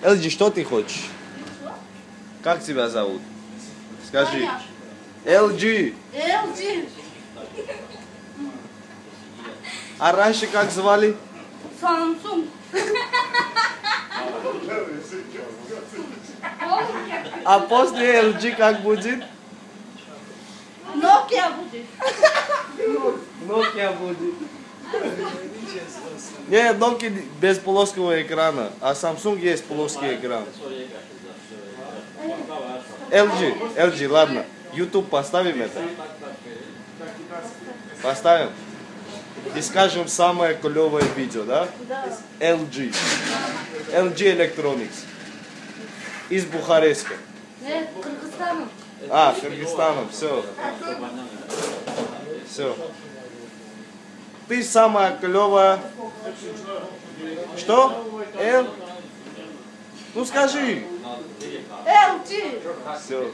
LG, что ты хочешь? Как тебя зовут? Скажи. LG. LG. А раньше как звали? Samsung. А после LG как будет? Nokia будет. Nokia будет. Нет, Nokia без плоского экрана, а Samsung есть плоский экран. LG, ладно. YouTube поставим это? Поставим? И скажем самое клевое видео, да? Да. LG. LG Electronics. Из Бухареста. Нет, Кыргызстаном. А, Кыргызстаном, все. Все. Ты самая клевая. Что? L? Ну скажи. LG. Все.